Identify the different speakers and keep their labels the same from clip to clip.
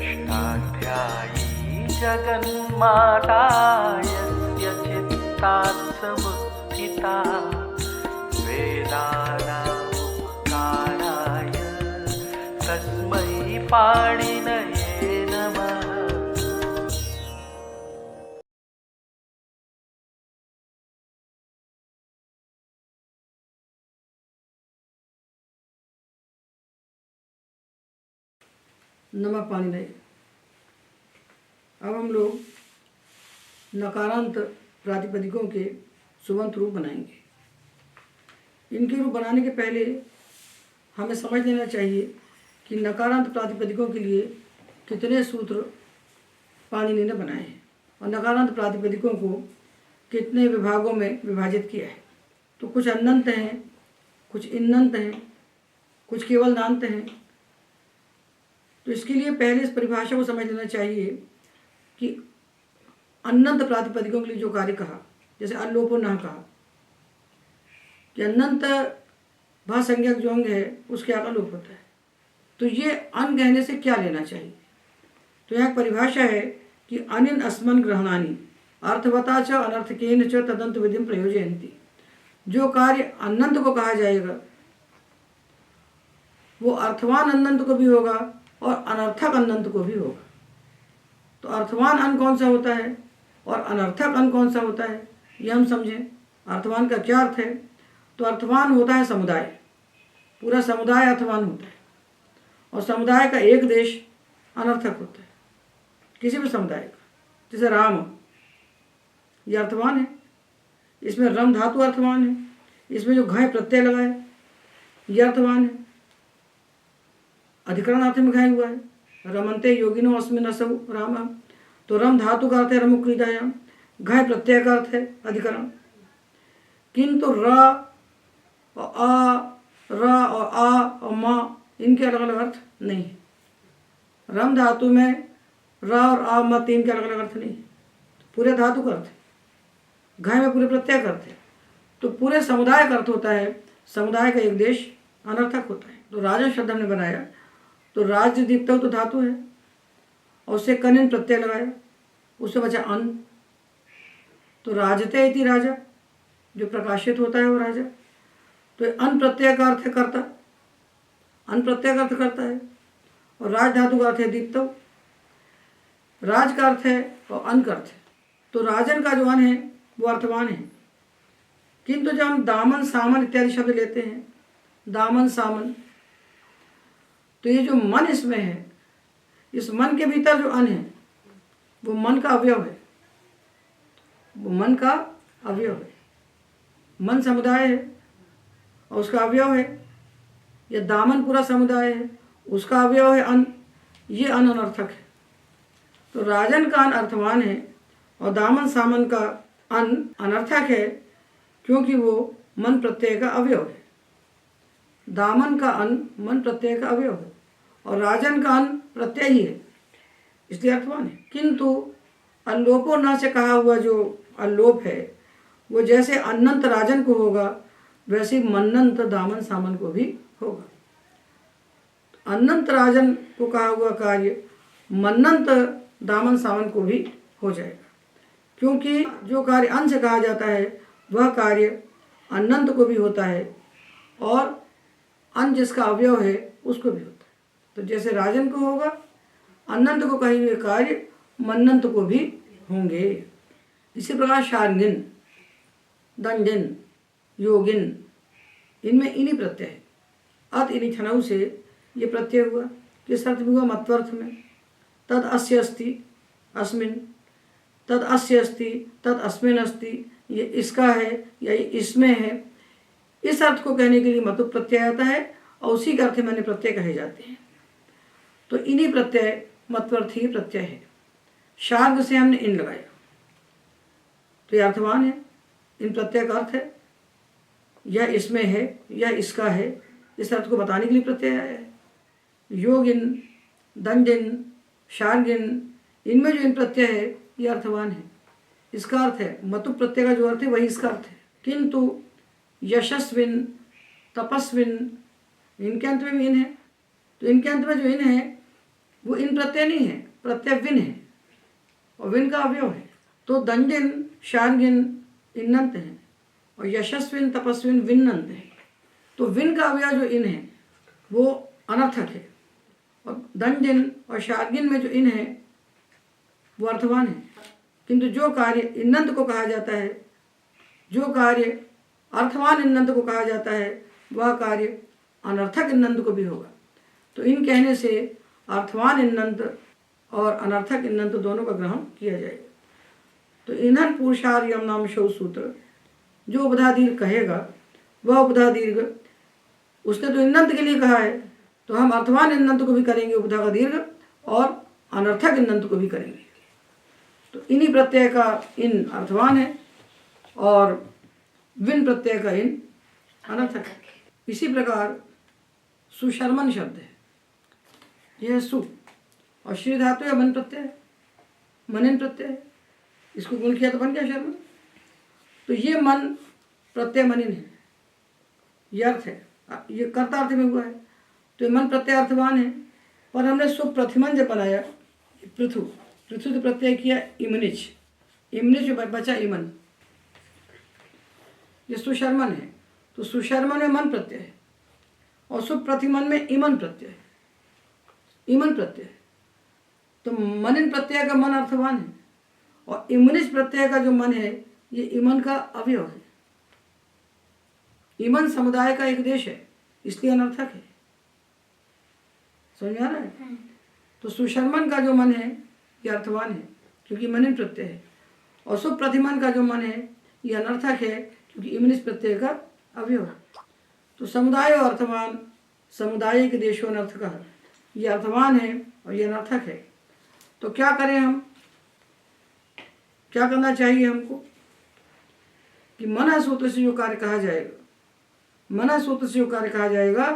Speaker 1: षष्ठाध्यायी जगन्माता यस्य चित्तात् समुत्थिता वेदानामुपकाराय तस्मै पाणिनये नमः।
Speaker 2: नमः पाणिनये। अब हम लोग नकारांत प्रातिपदिकों के सुबंत रूप बनाएंगे। इनके रूप बनाने के पहले हमें समझ लेना चाहिए कि नकारांत प्रातिपदिकों के लिए कितने सूत्र पाणिनि ने बनाए हैं और नकारांत प्रातिपदिकों को कितने विभागों में विभाजित किया है। तो कुछ अन्नंत हैं, कुछ इन्नंत हैं, कुछ केवल दांत हैं। तो इसके लिए पहले इस परिभाषा को समझ लेना चाहिए कि अन्नंत प्रातिपदिकों के लिए जो कार्य कहा, जैसे अल्लोपो न कहा कि अन्नंत भासंज्ञक जो अंग है उसके आगे लोप होता है। तो ये अन कहने से क्या लेना चाहिए? तो यहाँ परिभाषा है कि अनिन अस्मन ग्रहणानि अर्थवता च अनर्थकेन च तदंत विधिम प्रयोजयन्ति। जो कार्य अन्नंत को कहा जाएगा वो अर्थवान अन्नंत को भी होगा और अनर्थक अनंत को भी होगा। तो अर्थवान अन्न कौन सा होता है और अनर्थक अन्न कौन सा होता है, ये हम समझें। अर्थवान का क्या अर्थ है? तो अर्थवान होता है समुदाय, पूरा समुदाय अर्थवान होता है। और समुदाय का एक देश अनर्थक होता है, किसी भी समुदाय का। जैसे राम, ये अर्थवान है, इसमें रम धातु अर्थवान है, इसमें जो घाय प्रत्यय लगा है ये अर्थवान है, अधिकरण अर्थ में घाय हुआ है। रमन्ते योगिनो अस्मिन् असौ राम। तो रम धातु का अर्थ है रमुक क्रीडायाम, घाय प्रत्यय का अर्थ है अधिकरण। किंतु र और आ और मा इनके अलग अलग अर्थ नहीं है। रम धातु में र और आ म तीन के अलग अलग अर्थ नहीं है, पूरे धातु का अर्थ है। घाय में पूरे प्रत्यय का अर्थ है। तो पूरे समुदाय का अर्थ होता है, समुदाय का एक देश अनर्थक होता है। तो राजन शब्द हमने बनाया, तो राज्य दीप्त तो धातु है और उससे कनिन प्रत्यय लगाया, उससे बचा अन। तो राजते इति राजा, जो प्रकाशित होता है वो राजा। तो अन प्रत्यय का अर्थ है कर्ता, अन प्रत्यय का अर्थ करता है। और राज धातु का अर्थ है दीप्त, राज का अर्थ है और अन का अर्थ है। तो राजन का जो अन है वो अर्थवान है। किंतु जब हम दामन सामन इत्यादि शब्द लेते हैं, दामन सामन, तो ये जो मन इसमें है, इस मन के भीतर जो अन है वो मन का अवयव है, वो मन का अवयव है। मन समुदाय है और उसका अवयव है। ये दामन पूरा समुदाय है, उसका अवयव है अन। ये अन अनर्थक है। तो राजन का अन अर्थवान है और दामन सामन का अन अनर्थक है, क्योंकि वो मन प्रत्यय का अवयव है। दामन का अन मन प्रत्यय का अवयव है और राजन का अन प्रत्यय ही है, इसलिए अर्थवान है। किंतु अल्लोपो न से कहा हुआ जो अल्लोप है वो जैसे अन्नंत राजन को होगा वैसे मन्नंत दामन सामन को भी होगा। अनंत राजन को कहा हुआ कार्य मन्नंत दामन सामन को भी हो जाएगा, क्योंकि जो कार्य अन से कहा जाता है वह कार्य अनंत को भी होता है और अन जिसका अवयव है उसको भी होता है। तो जैसे राजन को होगा, अनंत को कहे हुए कार्य मन्नंत को भी होंगे। इसी प्रकार शार्गिन, दंडिन, योगिन, इनमें इन्हीं प्रत्यय है। अत इन्हीं ठनऊ से ये प्रत्यय हुआ। किस अर्थ में हुआ? मत्वर्थ में। तद अस्य अस्ति अस्मिन, तद अस्य अस्ति तद अस्मिन अस्ति, ये इसका है या ये इसमें है, इस अर्थ को कहने के लिए मतु प्रत्यय आता है और उसी के अर्थ में अन्य प्रत्यय कहे जाते हैं। तो इन्हीं प्रत्यय मत्वर्थी प्रत्यय है। शार्ग से हमने इन लगाया तो ये अर्थवान है। इन प्रत्यय का अर्थ है या इसमें है या इसका है, इस अर्थ को बताने के लिए प्रत्यय आया है। योगिन, दंडिन, शार्गिन, इनमें जो इन प्रत्यय है ये अर्थवान है, इसका अर्थ है। मतु प्रत्यय का जो अर्थ है वही इसका अर्थ है। किंतु यशस्विन, तपस्विन, इनके अंत में भी इन है। तो इनके अंत में जो इन है वो इन प्रत्यय नहीं है, प्रत्यय विन है और विन का अवयव है। तो दंजिन शार्गिन इन्नंत है और यशस्विन तपस्विन विन्नंत है। तो विन का अवयव जो इन है वो अनर्थक है और दंजिन और शार्गिन में जो इन है वो अर्थवान है। किंतु जो कार्य इन्नंत को कहा जाता है, जो कार्य अर्थवान इन्नंत को कहा जाता है, वह कार्य अनर्थक इन्नंत को भी होगा। तो इन कहने से अर्थवान इन्नंत और अनर्थक इन्नंत दोनों का ग्रहण किया जाएगा। तो इन्हन पुरुषार यम नाम शौ सूत्र, जो उपधा दीर्घ कहेगा वह उपधा दीर्घ उसने तो इन्नंत के लिए कहा है, तो हम अर्थवान इन्नंत को भी करेंगे उपधा का दीर्घ और अनर्थक इन्नंत को भी करेंगे। तो इन्हीं प्रत्यय का इन अर्थवान है और विन प्रत्यय का इन अनर्थक है। इसी प्रकार सुशर्मन शब्द है, यह सु और श्री धातु या मन प्रत्यय है, मनिन प्रत्यय है, इसको गुण किया तो बन गया शर्मन। तो ये मन प्रत्यय मनिन है, ये अर्थ है, ये कर्ता अर्थ में हुआ है। तो ये मन प्रत्यय अर्थवान है। और हमने सुप्रथिमन जब बनाया पृथु, पृथु से प्रत्यय किया इमनिच, इमनिच बचा इमन, ये सुशर्मन है। तो सुशर्मन में मन प्रत्यय है और सुप्रथिमन में इमन प्रत्यय है, इमन प्रत्यय। तो मनिन प्रत्यय का मन अर्थवान है और इमनिच प्रत्यय का जो मन है ये इमन का अवयव है। इमन समुदाय का एक देश है, इसलिए अनर्थक है। समझ में आ रहा है? तो सुशर्मन का जो मन है ये अर्थवान है क्योंकि मनिन प्रत्यय है और सुप्रथिमन का जो मन है ये अनर्थक है क्योंकि इमनिच प्रत्यय का अवयव है। तो समुदाय और अर्थवान, समुदाय के देशों अनर्थ का, ये अर्थवान है और ये अनर्थक है। तो क्या करें हम, क्या करना चाहिए हमको कि मना सूत्र से जो कार्य कहा जाएगा, मना सूत्र से जो कार्य कहा जाएगा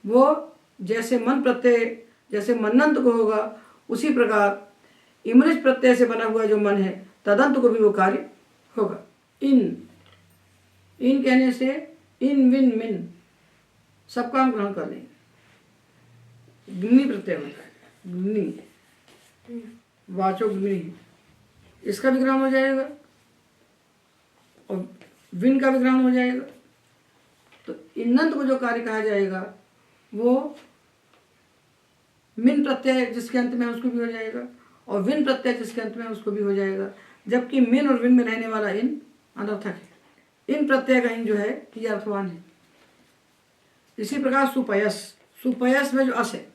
Speaker 2: वो जैसे मन प्रत्यय, जैसे मनंत को होगा उसी प्रकार इमनिच प्रत्यय से बना हुआ जो मन है तदंत को भी वो कार्य होगा। इन कहने से इन विन मिन सबका हम ग्रहण कर लेंगे। ग्नि प्रत्यय होता है, ग्नि वाचो ग्नि, इसका भी ग्रहण हो जाएगा और विन का भी ग्रहण हो जाएगा। तो इन्नंत को जो कार्य कहा जाएगा वो मिन प्रत्यय जिसके अंत में उसको भी हो जाएगा और विन प्रत्यय जिसके अंत में उसको भी हो जाएगा, जबकि मिन और विन में रहने वाला इन अनर्थक है। इन प्रत्यय का इन जो है ये अर्थवान है। इसी प्रकार सुपयस, सुपयस में जो अस है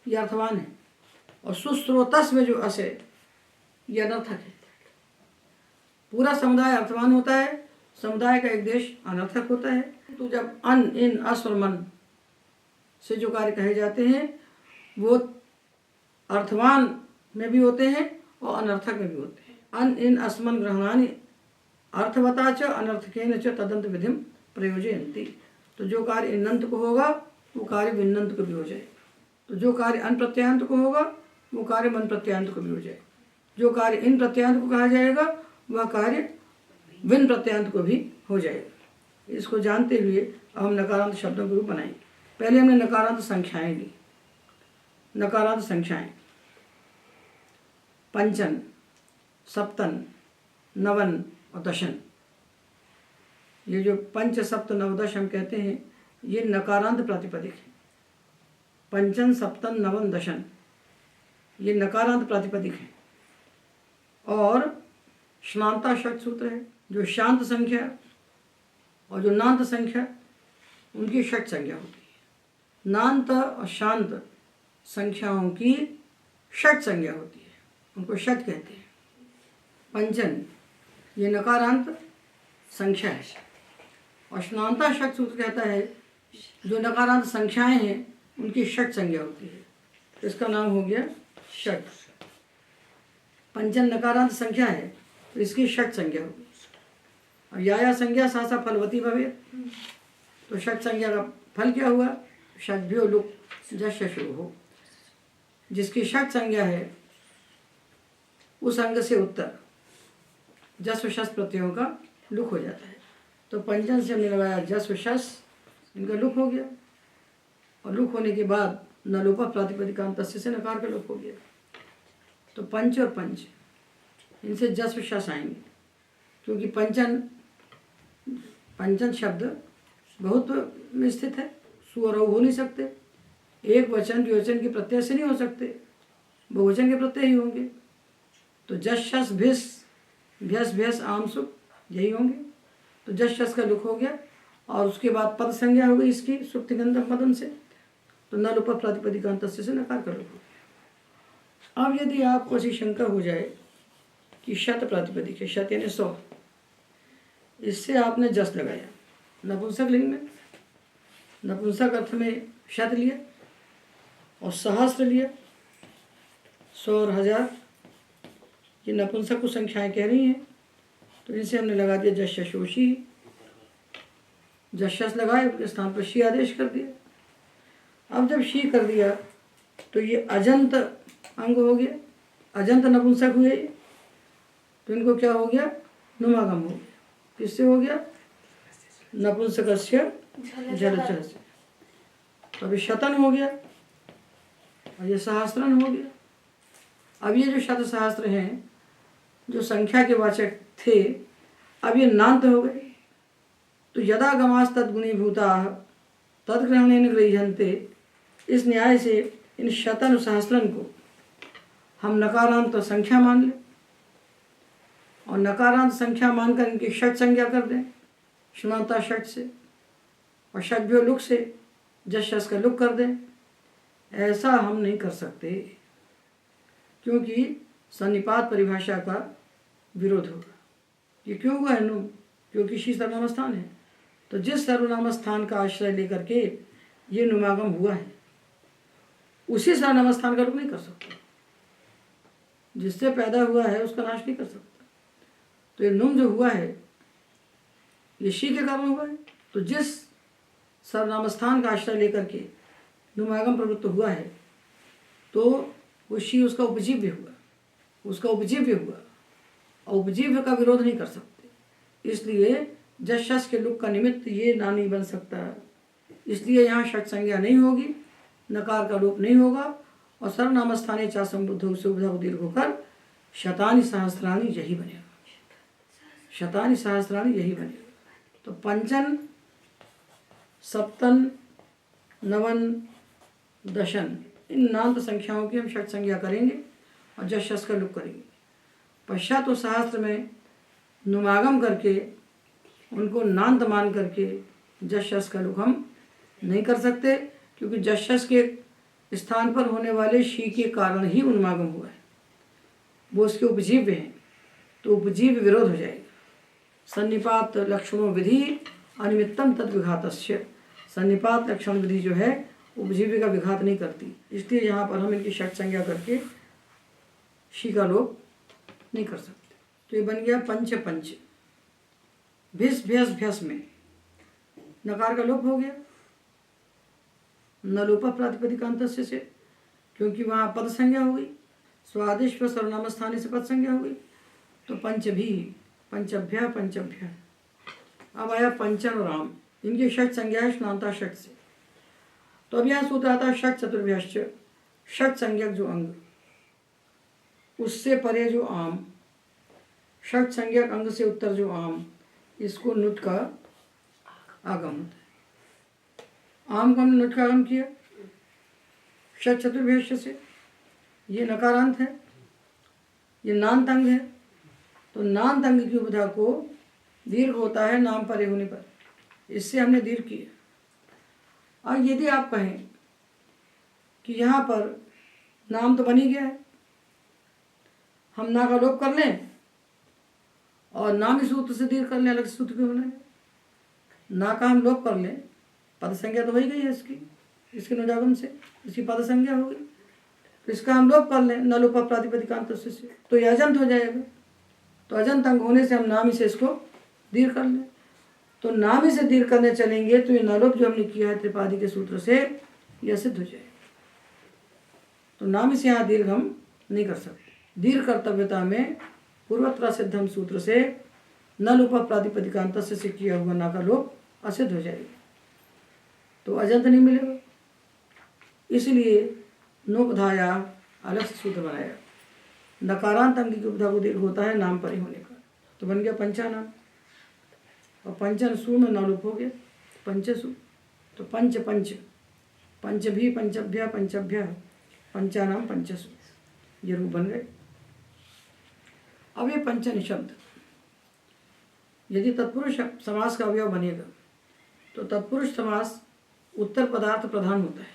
Speaker 2: ये अर्थवान है और सुस्रोतस में जो अस है ये अनर्थक है। पूरा समुदाय अर्थवान होता है, समुदाय का एक देश अनर्थक होता है। तो जब अन इन अस और मन से जो कार्य कहे जाते हैं वो अर्थवान में भी होते हैं और अनर्थक में भी होते हैं। अन इन अस्मन ग्रहणानि अर्थवता च अनर्थकेन च तदंत विधिम प्रयोजयन्ति। तो जो कार्य इन्नंत को होगा वो कार्य विन्नंत को भी हो जाएगा। तो जो कार्य अन प्रत्ययांत को होगा वो कार्य मन प्रत्ययांत को भी हो जाएगा। जो कार्य इन प्रत्ययांत को कहा जाएगा वह कार्य विन प्रत्ययांत को भी हो जाएगा। इसको जानते हुए अब हम नकारांत शब्दों के रूप बनाएंगे। पहले हमने नकारांत संख्याएं ली। नकारांत संख्याएं पंचन, सप्तन, नवन और दशन। ये जो पंच सप्त नव दश हम कहते हैं ये नकारांत प्रातिपदिक है। पंचन, सप्तन, नवन, दशन ये नकारांत प्रातिपदिक है। और श्नांता षट सूत्र है, जो शांत संख्या और जो नांत संख्या उनकी षट संज्ञा होती है। नांत और शांत संख्याओं की षट संज्ञा होती है, उनको षट कहते हैं। पंचन ये नकारांत संख्या है और श्नांता षट सूत्र कहता है जो नकारांत संख्याएं हैं उनकी षट संज्ञा होती है, इसका नाम हो गया षट। पंचन नकारांत संख्या है तो इसकी षट संज्ञा होगी। और या संज्ञा सासा फलवती भवे, तो षट संज्ञा का फल क्या हुआ? षड्भ्यो लुक जश शुरू हो। जिसकी षट संज्ञा है उस अंग से उत्तर जस शस प्रत्ययों का लुक हो जाता है। तो पंचन से हमने लगाया जस शस, इनका लुक हो गया और लुक होने के बाद न लोपा प्रातिपदिकांत से नकार का लोप हो गया। तो पंच और पंच इनसे जस्व शस आएंगे, क्योंकि पंचन शब्द बहुत में स्थित है, सु और हो नहीं सकते, एक वचन द्विवचन के प्रत्यय से नहीं हो सकते, बहुवचन के प्रत्यय ही होंगे। तो जस शस भिस भ्यस भ्यस आम सुख यही होंगे। तो जस शस का लुक हो गया और उसके बाद पद संज्ञा हो गई इसकी सुक्तिगंधम पदम से, तो न लोप प्रातिपदिकांत से नकार का लुक हो गया। अब यदि आपको ऐसी शंका हो जाए कि शत प्रातिपदिक है, शत यानी 100, इससे आपने जस लगाया नपुंसक लिंग में, नपुंसक अर्थ में शत लिया और सहस्त्र लिया, 100 और 1000, ये नपुंसक को संख्याएं कह रही हैं, तो इनसे हमने लगा दिया जश शोषी, जश लगाए उसके स्थान पर शी आदेश कर दिया। अब जब शी कर दिया तो ये अजंत अंग हो गया, अजंत नपुंसक हुए, तो इनको क्या हो गया, नुमागम हो गया। किससे हो गया, नपुंसकस्य जलचर से। तो अभी शतन हो गया और ये सहस्त्रन हो गया। अब ये जो शत सहस्त्र हैं जो संख्या के वाचक थे, अब ये नान्त हो गए। तो यदा गमास तद्गुणीभूता तद्ग्रहणेन गृह्यन्ते, इस न्याय से इन शतन सहस्त्रन को हम नकारांत संख्या मान लें और नकारांत संख्या मानकर इनकी षट संज्ञा कर दें शुनाता षट से, और षड्भ्यो लुक से जस शस का लुक कर दें। ऐसा हम नहीं कर सकते, क्योंकि सन्निपात परिभाषा का विरोध होगा। ये क्यों हुआ है नुम, क्योंकि शी सर्वनाम स्थान है। तो जिस सर्वनाम स्थान का आश्रय लेकर के ये नुमागम हुआ है, उसी सर्वनाम स्थान का रूप नहीं कर सकता, जिससे पैदा हुआ है उसका नाश नहीं कर सकता। तो ये नुम जो हुआ है ये शी के कारण हुआ है। तो जिस सर्वनाम स्थान का आश्रय लेकर के नुमागम प्रवृत्त हुआ है, तो वो शी उसका उपजीव्य हुआ, उसका उपजीव्य हुआ, और उपजीव्य का विरोध नहीं कर सकते। इसलिए जस शस के लुक का निमित्त ये ना नहीं बन सकता, इसलिए यहाँ षट संज्ञा नहीं होगी, नकार का लोप नहीं होगा, और सर्वनाम स्थानीय चा संबुद्ध से उपधा दीर्घ होकर शतानि सहस्त्राणि यही बनेगा, शतानि सहस्त्राणि यही बनेगा। तो पंचन सप्तन नवन दशन इन नान्त संख्याओं की हम षट संज्ञा करेंगे और जस शस का लुक करेंगे। पश्चात तो शास्त्र में नुमागम करके उनको नान्त मान करके जस शस का लुक हम नहीं कर सकते, क्योंकि जस शस के स्थान पर होने वाले शी के कारण ही उन्मागम हुआ है, वो उसके उपजीव्य हैं, तो उपजीव्य विरोध हो जाएगा। सन्निपात लक्षणों विधि अनिमित्तम तद्विघातस्य, सन्निपात लक्षण विधि जो है उपजीव्य का विघात नहीं करती, इसलिए यहाँ पर हम इनकी षट संज्ञा करके शी का लोप नहीं कर सकते। तो ये बन गया पंच पंच। भिस भ्यस भ्यस में नकार का लोप हो गया, न लोपा प्रातिपदिकांत से, क्योंकि वहाँ पद संज्ञा हो गई, स्वादिश व सर्वनाम स्थानीय से पद संज्ञा हो गई। तो पंच भी पंचभ्य पंचभ्य। अब आया पंचन और आम, इनकी षट संज्ञा है स्नांता षट से। तो अब यहाँ सूत्र आता है षट चतुर्भ्यश्च, षट संज्ञक जो अंग, उससे परे जो आम, षट संज्ञक अंग से उत्तर जो आम, इसको नुट का आगम होता है। आम का हमने नुट का आगम किया षट चतुर्भ्यश्च से, ये नकारांत है, ये नान्त अंग है, तो नान्त अंग की उपधा को दीर्घ होता है नाम परे होने पर, इससे हमने दीर्घ किया। और यदि आप कहें कि यहाँ पर नाम तो बन ही गया है, हम ना का लोप कर लें और नाम ही सूत्र से दीर्घ कर लें, अलग सूत्र क्यों बनाए, ना का हम लोप कर लें, पद संज्ञा तो हो ही गई है इसकी, इसके अनुजागम से इसकी पद संज्ञा हो गई, तो इसका हम लोप कर लें न लोपा प्रातिपदिकांत से, तो ये अजंत हो जाएगा। तो अजंत अंग होने से हम नाम ही से इसको दीर्घ कर लें, तो नाम ही से दीर्घ करने चलेंगे तो ये नलोप जो हमने किया है त्रिपादी के सूत्र से यह सिद्ध हो जाएगा। तो नाम ही से यहाँ दीर्घ हम नहीं कर सकते। दीर्घ कर्तव्यता में पूर्वत्र सिद्धम सूत्र से न लोपा प्रातिपदिकांत से किया हुआ ना का लोप असिद्ध हो जाएगा, तो अजंत नहीं मिलेगा। इसलिए नोपधाया अलग से सूत्र बनाया। नकारांत अंग की उपधा को दीर्घ होता है नाम पर ही होने का, तो बन गया पंचानाम। और पंचन सु में नलोप हो गया पंचसु, तो पंच पंच पंच भी पंचभ्य पंचभ्य पंचानाम पंचसु, ये रूप बन गए। अब ये पंचन शब्द यदि तत्पुरुष समास का अवयव बनेगा तो तत्पुरुष समास उत्तर पदार्थ प्रधान होता है,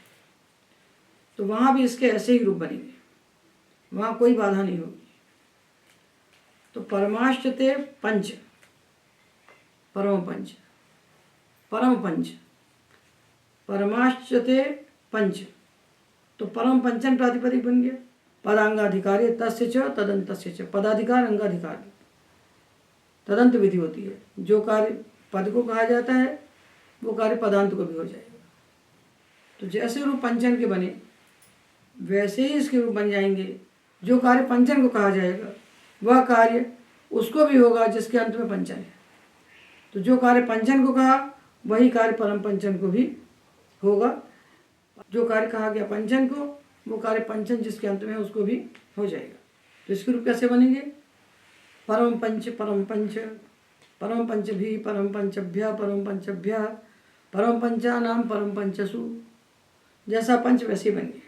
Speaker 2: तो वहाँ भी इसके ऐसे ही रूप बनेंगे, वहाँ कोई बाधा नहीं होगी। तो परमाश्चते पंच परम पंच परम पंच परमाश्चते पंच, तो परम पंचन प्रातिपदिक बन गया। पदांगाधिकारी तस्य च तदंतस्य च, पदाधिकार अंगाधिकार तदंत विधि होती है। जो कार्य पद को कहा जाता है वो कार्य पदांत को भी हो जाएगा। तो जैसे रूप पंचन के बने वैसे ही इसके रूप बन जाएंगे। जो कार्य पंचन को कहा जाएगा वह कार्य उसको भी होगा जिसके अंत में पंचन है। तो जो कार्य पंचन को कहा वही कार्य परम पंचन को भी होगा। जो कार्य कहा गया पंचन को वो कार्य पंचन जिसके अंत में है उसको भी हो जाएगा। तो इसके रूप कैसे बनेंगे? परम पंच परम पंच परम पंच भी परम पंचभ्य परम पंचभ्य परम पंचानाम परम पंचसु, जैसा पंच वैसे बन गया।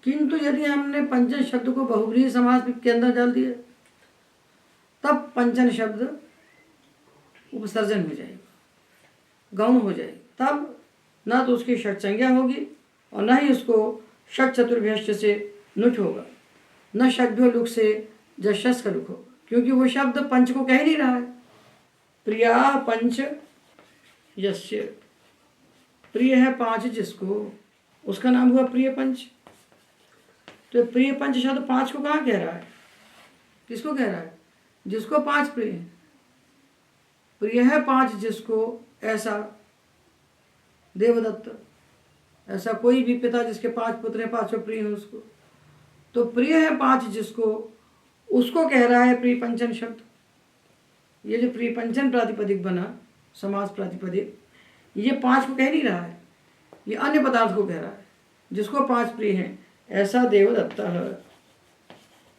Speaker 2: किंतु यदि हमने पंचन शब्द को बहुव्रीहि समास के अंदर डाल दिया तब पंचन शब्द उपसर्जन हो जाएगा, गौण हो जाएगा। तब ना तो उसकी षट संज्ञा होगी और न ही उसको षट चतुर्भ्यश्च से नुच होगा, न षड्भ्यो लुक से जशस का लुक होगा, क्योंकि वो शब्द पंच को कह ही नहीं रहा है। प्रिया पंच यस्य, प्रिय है पांच जिसको, उसका नाम हुआ प्रिय पंच। तो प्रिय पंच शब्द पांच को कहाँ कह रहा है? किसको कह रहा है? जिसको पांच प्रिय है। प्रिय है पांच जिसको, ऐसा देवदत्त, ऐसा कोई भी पिता जिसके पांच पुत्र हैं, पांचों प्रिय हैं उसको। तो प्रिय है पांच जिसको, उसको कह रहा है प्रिय पंचन शब्द। ये जो प्रिय पंचन प्रातिपदिक बना समास प्रातिपदिक, ये पांच को कह नहीं रहा है, ये अन्य पदार्थ को कह रहा है जिसको पांच प्रिय हैं। ऐसा देवदत्ता है,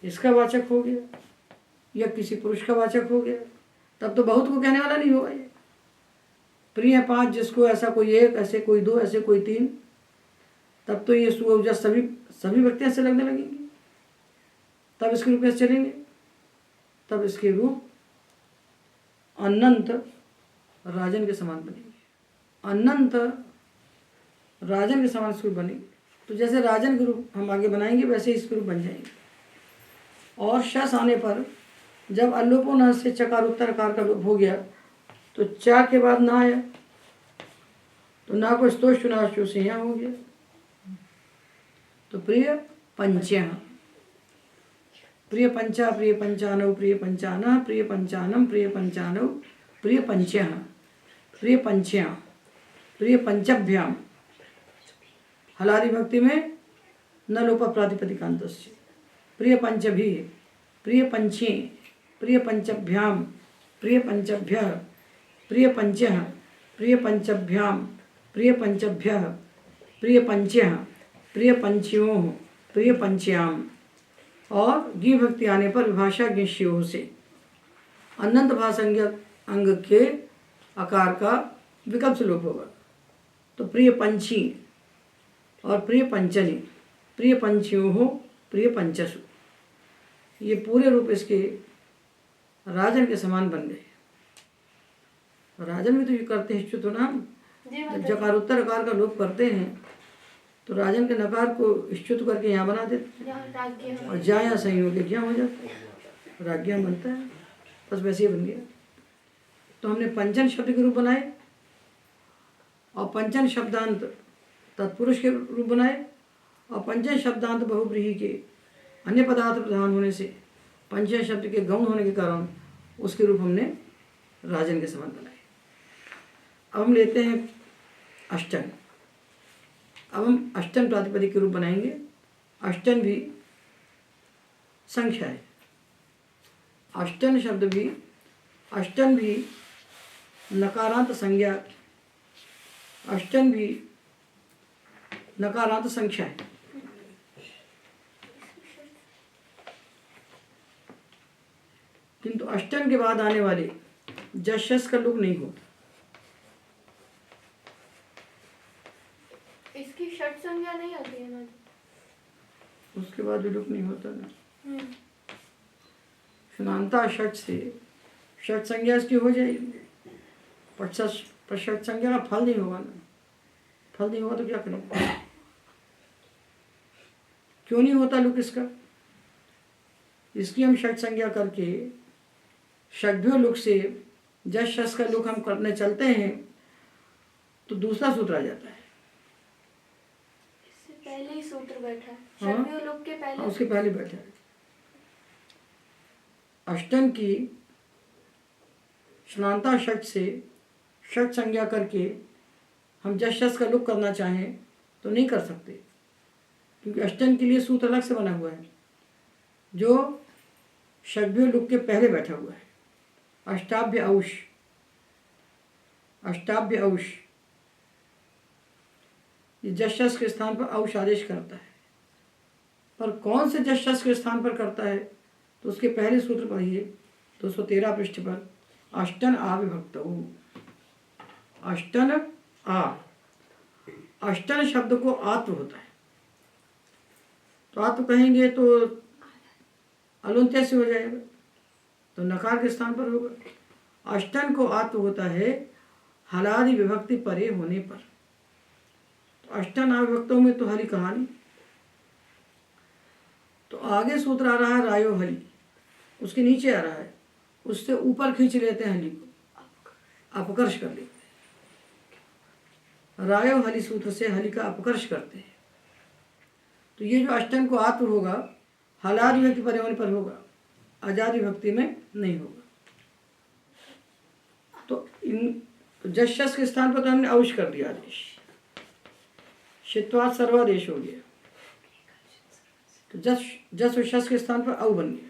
Speaker 2: इसका वाचक हो गया या किसी पुरुष का वाचक हो गया, तब तो बहुत को कहने वाला नहीं होगा ये। प्रिय है पांच जिसको, ऐसा कोई एक, ऐसे कोई दो, ऐसे कोई तीन, तब तो ये सुअवजा सभी व्यक्ति ऐसे लगने लगेंगे। तब इसके रूप कैसे चलेंगे? तब इसके रूप अनंत राजन के समान बनेंगे, अनंत राजन के समान इसके रूप बनेंगे। तो जैसे राजन के रूप हम आगे बनाएंगे वैसे इसके रूप बन जाएंगे। और शस आने पर जब अल्लोपो न से चकार उत्तरकार का लोप हो गया तो चा के बाद ना आया, तो ना को स्तोष ना से यहाँ हो गया। तो प्रिय पंच, प्रिय पंचा प्रिय पंचानव प्रिय पंचाना प्रिय पंचानम प्रिय पंचानव प्रिय पंच प्रिय पंच्या प्रिय पंचभ्याम। हलादि भक्ति में न लोप प्रातिपदिकांत से प्रिय पंचभी प्रिय पंचे प्रिय पंचभ्याम प्रिय पंचभ्य प्रिय पंच प्रिय पंचभ्याम प्रिय पंचभ्य प्रिय पंच प्रिय पंचयों प्रिय पंच्याम। और गी भक्ति आने पर विभाषा गिश्यो से अनंत भाषंज्ञ अंग के आकार का विकल्प से लोप होगा। तो प्रिय पंची और प्रिय पंचनी, प्रिय पंचियों हो प्रिय पंचसु, ये पूरे रूप इसके राजन के समान बन गए। राजन में तो ये करते हैं च्युत नाम, जब जकारोत्तर आकार का लोप करते हैं तो राजन के नकार को च्युत करके यहाँ बना देते हैं और जा या संयोग के ज्ञा हो जाता है, राज्ञा बनता है। बस वैसे ही बन गया। तो हमने पंचन शब्द के रूप बनाए और पंचन शब्दांत तत्पुरुष के रूप बनाए और पंचन शब्दांत बहुव्रीहि के अन्य पदार्थ प्रधान होने से पंचन शब्द के गौण होने के कारण उसके रूप हमने राजन के समान बनाए। अब हम लेते हैं अष्टन। अब हम अष्टन प्रातिपदिक के रूप बनाएंगे। अष्टन भी संख्या है, अष्टन शब्द भी, अष्टन भी नकारांत संज्ञा, अष्टन भी नकारांत संख्या है। किंतु अष्टन के बाद आने वाले जशस का लुक नहीं होता।
Speaker 3: इसकी षट संज्ञा नहीं आती है ना?
Speaker 2: उसके बाद भी लुक नहीं होता ना। शुनांता षट से षट संज्ञा इसकी हो जाएगी, पर षट संज्ञा का फल नहीं होगा ना। फल नहीं होगा तो क्या करेंगे? क्यों नहीं होता लुक इसका? इसकी हम षट संज्ञा करके षड्भ्यो लुक से जश शस का लुक हम करने चलते हैं तो दूसरा सूत्र आ जाता है।
Speaker 3: इससे पहले ही सूत्र बैठा है।
Speaker 2: हाँ?
Speaker 3: षड्भ्यो लुक के पहले
Speaker 2: उसके पहले बैठा है। अष्टम की श्नांता षट से षट संज्ञा करके हम जश शस का लुक करना चाहें तो नहीं कर सकते, क्योंकि अष्टम के लिए सूत्र अलग से बना हुआ है जो षड्भ्यो लुक के पहले बैठा हुआ है। अष्टाभ्य औश, अष्टाभ्य औश, ये जश शस के स्थान पर औश आदेश करता है। पर कौन से जश शस के स्थान पर करता है तो उसके पहले सूत्र पढ़िए 213 पृष्ठ पर। अष्टन आ विभक्त, अष्टन आ, अष्टन शब्द को आत्व होता है, तो आत्व कहेंगे तो अलुंत्य से हो जाएगा, तो नकार के स्थान पर होगा। अष्टन को आत्व होता है हलादि विभक्ति परे होने पर। तो अष्टन अविभक्तों में तो हली कहानी। तो आगे सूत्र आ रहा है रायो हली, उसके नीचे आ रहा है, उससे ऊपर खींच लेते हैं हली को, अपकर्ष कर लेते हैं। रायो हली सूत्र से हली का अपकर्ष करते हैं। तो ये जो अष्टन को आत्व होगा हलादि विभक्ति परे होने पर होगा, आजादी विभक्ति में नहीं होगा। तो इन जश शस के स्थान पर तो हमने औश कर दिया आदेश, शित्वात् सर्वादेश हो गया। तो जस और शस के स्थान पर औ बन गया।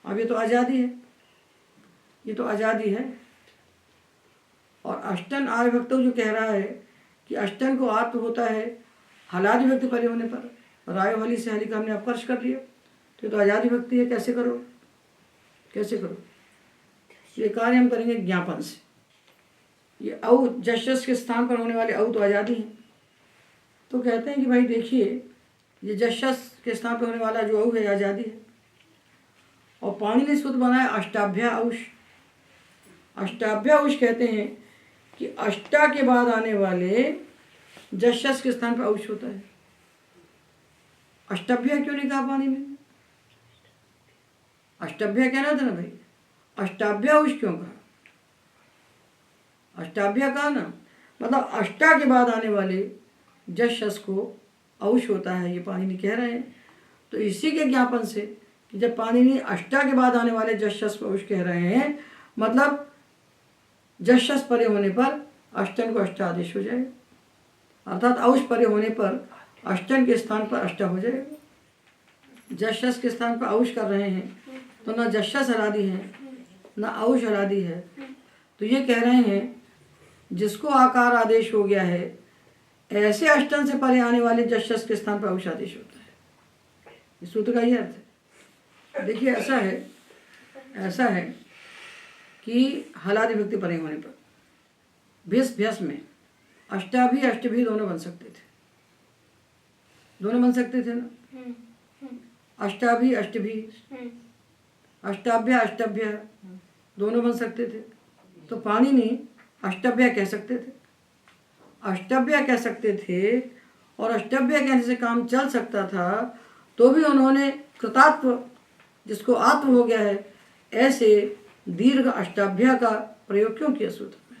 Speaker 2: अब ये तो आजादी है, ये तो आजादी है। और अष्टन आविभक्त जो कह रहा है कि अष्टन को आत्व होता है हलादि विभक्ति परे होने पर, रायो हली से हली का हमने अपकर्ष कर लिया, तो ये तो आजादी विभक्ति है। कैसे करो, कैसे करो? ये कार्य हम करेंगे ज्ञापन से। ये औ जश शस के स्थान पर होने वाले औ तो आजादी है। तो कहते हैं कि भाई देखिए, ये जश शस के स्थान पर होने वाला जो औ है आजादी है। और पाणिनि ने सूत्र बनाया अष्टाभ्या औश। अष्टाभ्या औश कहते हैं कि अष्टा के बाद आने वाले जश शस के स्थान पर औश होता है। अष्टाभ्या क्यों नहीं कहा पाणिनि ने? अष्टाभ्या कहना था ना भाई, अष्टाभ्या औश क्यों कहा? अष्टाभ्या कहा ना, मतलब अष्टा के बाद आने वाले जश शस को औश होता है, ये पाणिनि कह रहे हैं। तो इसी के ज्ञापन से कि जब पाणिनि अष्टा के बाद आने वाले जश शस को औश कह रहे हैं, मतलब जश शस परे होने पर अष्टन को अष्टादेश हो जाएगा, अर्थात औश परे होने पर अष्टन के स्थान पर अष्टा हो जाएगा। जश शस के स्थान पर औश कर रहे हैं तो ना जश शस हलादि है ना औश हलादि है। तो ये कह रहे हैं जिसको आकार आदेश हो गया है, ऐसे अष्टन से परे आने वाले जश शस के स्थान पर औश आदेश होता है। इस सूत्र का ये अर्थ है। देखिए ऐसा है कि हलादि विभक्ति परे होने पर भिस भ्यस में अष्टाभी अष्टभी दोनों बन सकते थे, दोनों बन सकते थे ना। अष्टाभी अष्टभी, अष्टाभ्य अष्टभ्य दोनों बन सकते थे। तो पाणिनि अष्टभ्य कह सकते थे, अष्टभ्य कह सकते थे, और अष्टभ्य कहने से काम चल सकता था। तो भी उन्होंने कृतात्व, जिसको आत्म हो गया है, ऐसे दीर्घ अष्टाभ्य का प्रयोग क्यों किया सूत्र में?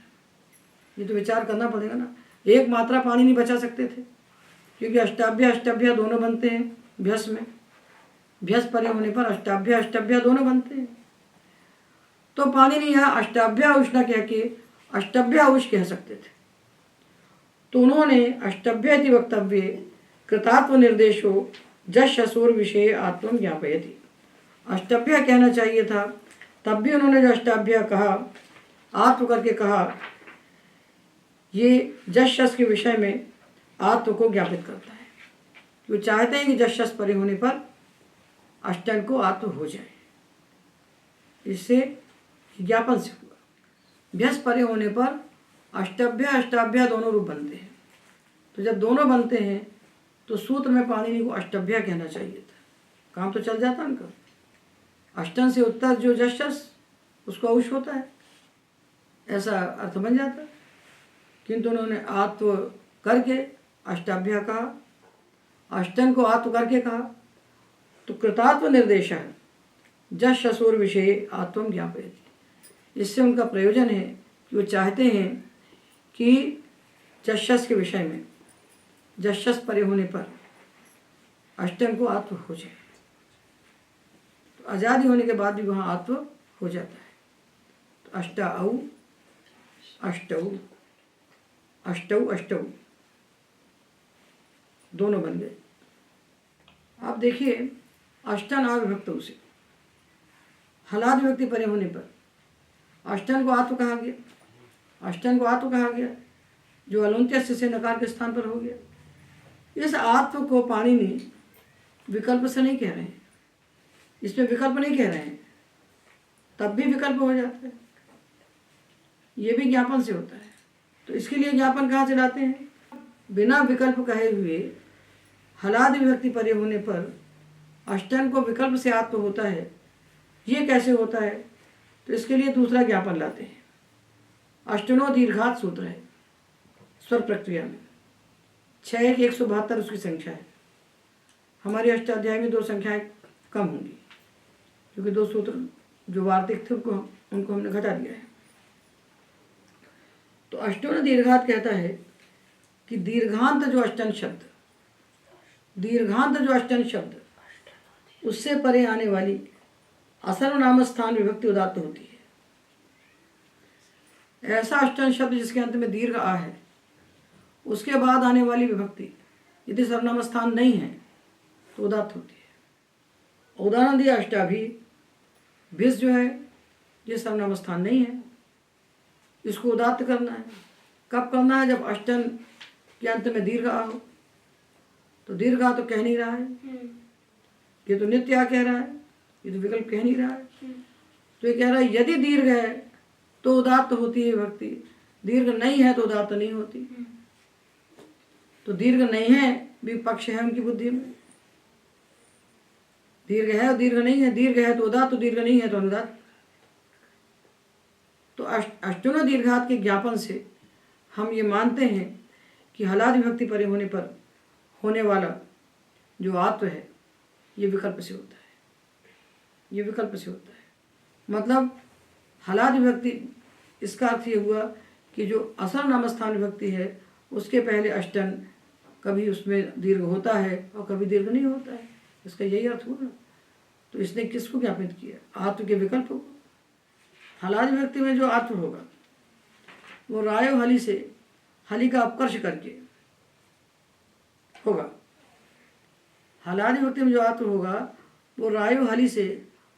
Speaker 2: ये तो विचार करना पड़ेगा ना। एक मात्रा पाणिनि बचा सकते थे, क्योंकि अष्टाभ्य अष्टभ्य दोनों बनते हैं भ्यस में, भ्यस परे होने पर अष्टाभ्य अष्टभ्य दोनों बनते हैं। तो पाणिनि यहाँ अष्टाभ्य औश न कह के अष्टभ्य औश कह सकते थे। तो उन्होंने अष्टभ्य इति वक्तव्ये कृतात्व निर्देशो जश शसोर विषय आत्म ज्ञापयति, अष्टभ्य कहना चाहिए था। तब भी उन्होंने जो अष्टाभ्य कहा, आत्म करके कहा, ये जश शस के विषय में आत्म को ज्ञापित करता है। वो चाहते हैं कि जशस परे होने पर अष्टन को आत्म हो जाए। इससे ज्ञापन से हुआ। भ्यस परे होने पर अष्टभ्य अष्टाभ्य दोनों रूप बनते हैं। तो जब दोनों बनते हैं तो सूत्र में पाणिनि को अष्टभ्य कहना चाहिए था, काम तो चल जाता उनका। अष्टन से उत्तर जो जशस उसको औश होता है, ऐसा अर्थ बन जाता। किंतु उन्होंने आत्व करके अष्टाभ्य कहा, अष्टन को आत्व करके कहा। तो कृतात्व निर्देश है जशसोर विषय आत्म ज्ञापयति। इससे उनका प्रयोजन है कि वो चाहते हैं कि जशस के विषय में, जशस परे होने पर अष्टम को आत्व हो जाए। तो आज़ादी होने के बाद भी वहाँ आत्व हो जाता है। तो अष्टाऊ अष्टऊ अष्टऊ अष्टऊ दोनों बन गए। आप देखिए अष्टन अविभक्त से हलाद विभक्ति परे होने पर अष्टन को आत्व कहा गया, अष्टन को आत्व कहा गया जो अलुंत्य से नकार के स्थान पर हो गया। इस आत्व को पाणिनि विकल्प से नहीं कह रहे हैं, इसमें विकल्प नहीं कह रहे हैं, तब भी विकल्प हो जाता है। ये भी ज्ञापन से होता है। तो इसके लिए ज्ञापन कहाँ से लाते हैं? बिना विकल्प कहे हुए हलाद विभक्ति परे होने पर अष्टन को विकल्प से आत्व होता है, ये कैसे होता है? तो इसके लिए दूसरा ज्ञापन लाते हैं। अष्टनो दीर्घात सूत्र है स्वर प्रक्रिया में, 6-172 उसकी संख्या है। हमारे अष्टाध्याय में 2 संख्याएं कम होंगी क्योंकि 2 सूत्र जो वार्तिक थे उनको हमने घटा दिया है। तो अष्टोन दीर्घात कहता है कि दीर्घांत जो अष्टन शब्द, दीर्घांत जो अष्टन शब्द उससे परे आने वाली असर्वनाम स्थान विभक्ति उदात्त होती है। ऐसा अष्टन शब्द जिसके अंत में दीर्घ आ है, उसके बाद आने वाली विभक्ति यदि सर्वनाम स्थान नहीं है तो उदात्त होती है। उदाहरण दिया अष्टाभी, भिस जो है ये सर्वनाम स्थान नहीं है, इसको उदात्त करना है। कब करना है? जब अष्टन के अंत में दीर्घ आ हो। तो दीर्घ आ तो कह नहीं रहा है, ये तो नित्य आ कह रहा है, ये तो विकल्प कह नहीं रहा है। तो ये कह रहा है यदि दीर्घ है तो उदात्त होती है विभक्ति, दीर्घ नहीं है तो उदात्त नहीं होती। तो दीर्घ नहीं है भी पक्ष है उनकी बुद्धि में, दीर्घ है और दीर्घ नहीं है, दीर्घ है तो उदात्त, तो दीर्घ नहीं है तो अनुदात्त। तो अष्टनो दीर्घात के ज्ञापन से हम ये मानते हैं कि हलाद विभक्ति परे होने पर होने वाला जो आत्व है ये विकल्प से होता है, ये विकल्प से होता है। मतलब हलाद विभक्ति, इसका अर्थ ये हुआ कि जो असल नाम स्थान विभक्ति है उसके पहले अष्टन, कभी उसमें दीर्घ होता है और कभी दीर्घ नहीं होता है, इसका यही अर्थ हुआ। तो इसने किसको ज्ञापित किया? आत्व के विकल्प को। हलाद विभक्ति में जो आत्व होगा वो रायो हली से हली का अपकर्ष करके होगा। हलाद विभक्ति में जो आत्व होगा वो रायो हली से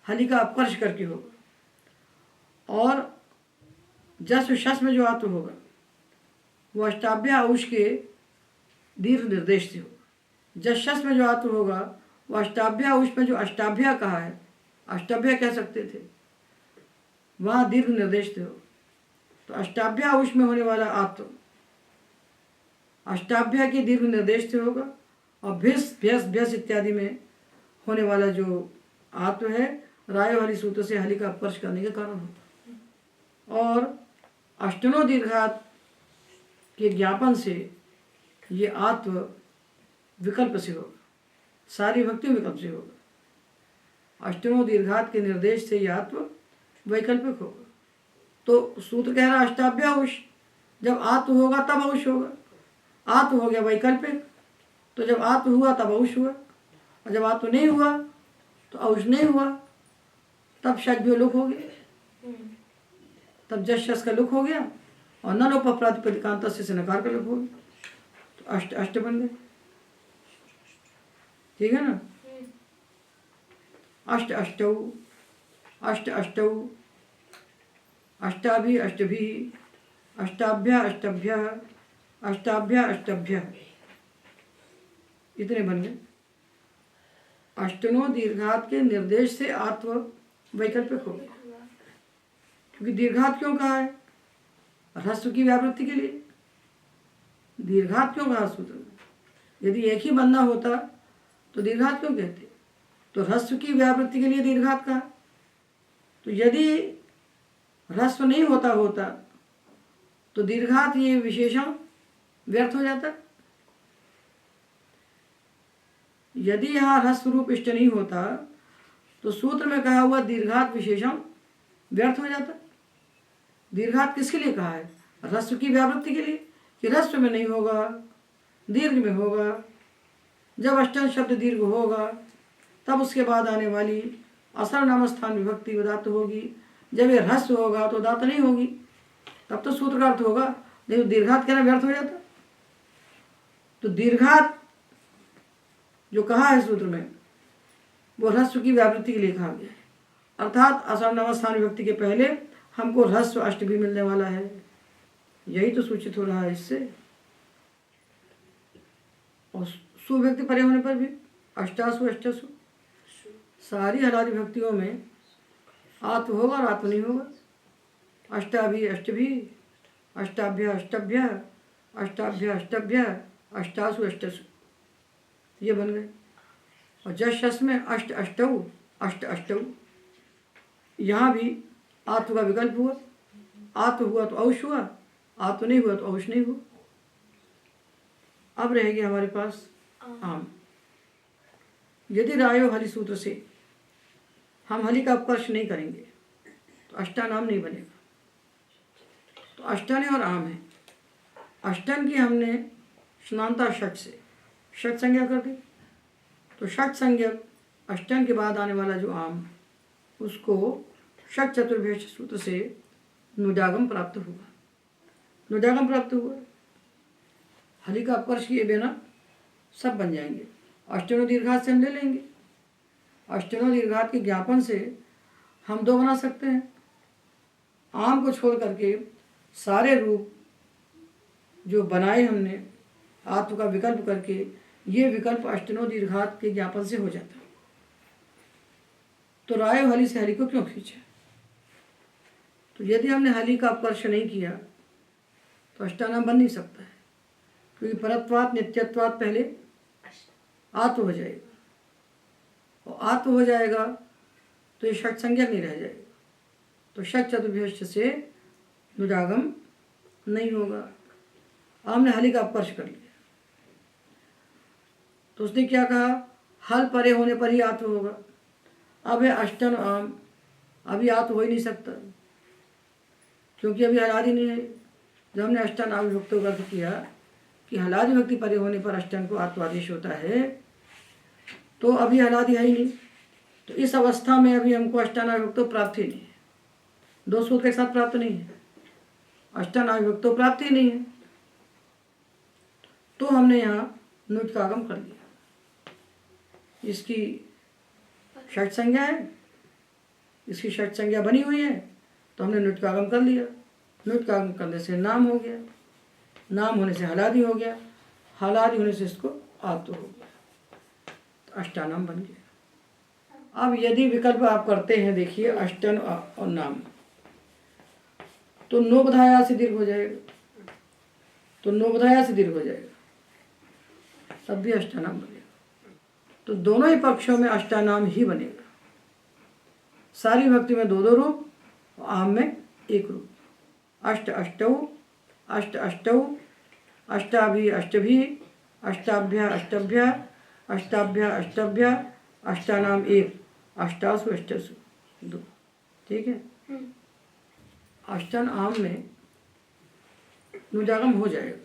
Speaker 2: हली का अपकर्ष करके होगा। और जस शस में जो आत्व होगा वो अष्टाभ्य औश के दीर्घ निर्देश से होगा। जस शस में जो आत्व होगा वो अष्टाभ्य औश में जो अष्टाभ्य कहा है, अष्टाभ्य कह सकते थे, वहाँ दीर्घ निर्देश थे। तो अष्टाभ्य औश में होने वाला आत्व अष्टाभ्य के दीर्घ निर्देश से होगा। और भिस भ्यस भ्यस इत्यादि में होने वाला जो आत्व है रायो हली सूत्र से हली का अपकर्ष करने के कारण होता। और अष्टनो दीर्घात के ज्ञापन से ये आत्व विकल्प से होगा, सारी भक्ति विकल्प से होगा। अष्टनो दीर्घात के निर्देश से यह आत्व वैकल्पिक होगा। तो सूत्र कह रहा अष्टाभ्य औश, जब आत्व होगा तब औश होगा। आत्व हो गया वैकल्पिक, तो जब आत्व हुआ तब औश हुआ, और जब आत्व नहीं हुआ तो औश नहीं हुआ, तब षड्भ्यो लुक हो गया, तब जस शस का लुक हो गया और न लोप प्रातिपदिकांत से नकार का लुक हो गया। तो अष्ट अष्ट बन गए, ठीक है ना। अष्ट अष्टौ अष्ट अष्टौ अष्टाभि अष्टभि अष्टाभ्य अष्टभ्य अष्टाभ्य अष्टभ्य इतने बन गए। अष्टनो दीर्घात के निर्देश से आत्व वैकल्पिक हो गया। क्योंकि दीर्घात क्यों कहा है? ह्रस्व की व्यावृत्ति के लिए। दीर्घात क्यों कहा सूत्र में? यदि एक ही बनना होता तो दीर्घात क्यों कहते? तो ह्रस्व की व्यावृत्ति के लिए दीर्घात कहा। तो यदि ह्रस्व नहीं होता तो दीर्घात ये विशेषण व्यर्थ हो जाता। यदि यहाँ ह्रस्व रूप इष्ट नहीं होता तो सूत्र में कहा हुआ दीर्घात विशेषण व्यर्थ हो जाता। दीर्घात किसके लिए कहा है? ह्रस्व की व्यावृत्ति के लिए, कि ह्रस्व में नहीं होगा, दीर्घ में होगा। जब अष्टन शब्द दीर्घ होगा तब उसके बाद आने वाली असर्वनाम स्थान विभक्ति उदात्त होगी। जब ये ह्रस्व होगा तो उदात्त नहीं होगी, तब तो सूत्र का अर्थ होगा। नहीं तो दीर्घात कहना व्यर्थ हो जाता। तो दीर्घात जो कहा है सूत्र में वो ह्रस्व की व्यावृत्ति के लिए कहा गया है। अर्थात असर्वनाम स्थान विभक्ति के पहले हमको ह्रस्व अष्ट भी मिलने वाला है। यही तो सूचित हो रहा है इससे। और सुव्यक्ति परे होने पर भी अष्टासु अष्टसु सारी हलादी भक्तियों में आत्म होगा और आत्म नहीं होगा। अष्टाभि अष्टभि, अष्टाभ्य अष्टभ्य, अष्टाभ्य अष्टभ्य, अष्टासु अष्टसु, ये बन गए। और जस में अष्ट अष्टौ, अष्ट अष्टौ, यहाँ भी आत्म का विकल्प हुआ। आत्म हुआ तो औष हुआ, आत्म नहीं हुआ तो औष नहीं हुआ। अब रहेगी हमारे पास आम। यदि रायो हलि सूत्र से हम हलि का अपकर्ष नहीं करेंगे तो अष्टानाम नहीं बनेगा। तो अष्टन है और आम है। अष्टन की हमने स्नानता षट से षट संज्ञा कर दी, तो षट संज्ञक अष्टन के बाद आने वाला जो आम, उसको षट चतुर्भेष सूत्र से नुजागम प्राप्त हुआ। नुजागम प्राप्त हुआ। हलि का अपकर्ष किए बिना सब बन जाएंगे। अष्टनो दीर्घात से हम ले लेंगे। अष्टनो दीर्घात के ज्ञापन से हम दो बना सकते हैं। आम को छोड़ करके सारे रूप जो बनाए हमने आत्म का विकल्प करके, ये विकल्प अष्टनो दीर्घात के ज्ञापन से हो जाता। तो राय हलि से हलि को क्यों खींचा? तो यदि हमने हलि का अपकर्ष नहीं किया तो अष्टानाम बन नहीं सकता है। क्योंकि परत्वात् नित्यत्वात् पहले आत्म हो जाएगा, और आत्म हो जाएगा तो ये षट संज्ञा नहीं रह जाएगा। तो षट चतुर्भ्यश्च से नुजागम नहीं होगा। हमने हलि का अपकर्ष कर लिया तो उसने क्या कहा? हल परे होने पर ही आत्म होगा। अब है अष्टन आम, अभी आत्म हो ही नहीं सकता क्योंकि अभी हलादि नहीं है। जब हमने अष्टन आम विभक्त का अर्थ किया कि हलादि भक्ति परे होने पर अष्टन को आत्मादेश होता है, तो अभी हलादि है ही नहीं। तो इस अवस्था में अभी हमको अष्टानाविभक्तो प्राप्त ही नहीं है। दो सूत्र के साथ प्राप्त नहीं है, अष्टानाविभक्तो प्राप्त ही नहीं है। तो हमने यहाँ नुट का आगम कर लिया। इसकी षट संज्ञा है, इसकी षट संज्ञा बनी हुई है, तो हमने नुट का आगम कर लिया। नुट का आगम करने से नाम हो गया, नाम होने से हलादि हो गया, हलादि होने से इसको आत्म हो गया, तो अष्टानाम बन गया। अब यदि विकल्प आप करते हैं, देखिए अष्टन और नाम, तो नोबधाया से दीर्घ हो जाएगा, तो नोबधाया से दीर्घ हो जाएगा, तब भी अष्टानाम बनेगा। तो दोनों ही पक्षों में अष्टानाम ही बनेगा। सारी भक्ति में दो दो रूप, आम में एक रूप। अष्ट अष्टौ, अष्ट अष्टौ, अष्टाभि अष्टभि, अष्टाभ्य अष्टभ्य, अष्टाभ्य अष्टभ्य, अष्टानाम एक, अष्टासु अष्टसु दो। ठीक है। अष्टन आम में नुजागम हो जाएगा।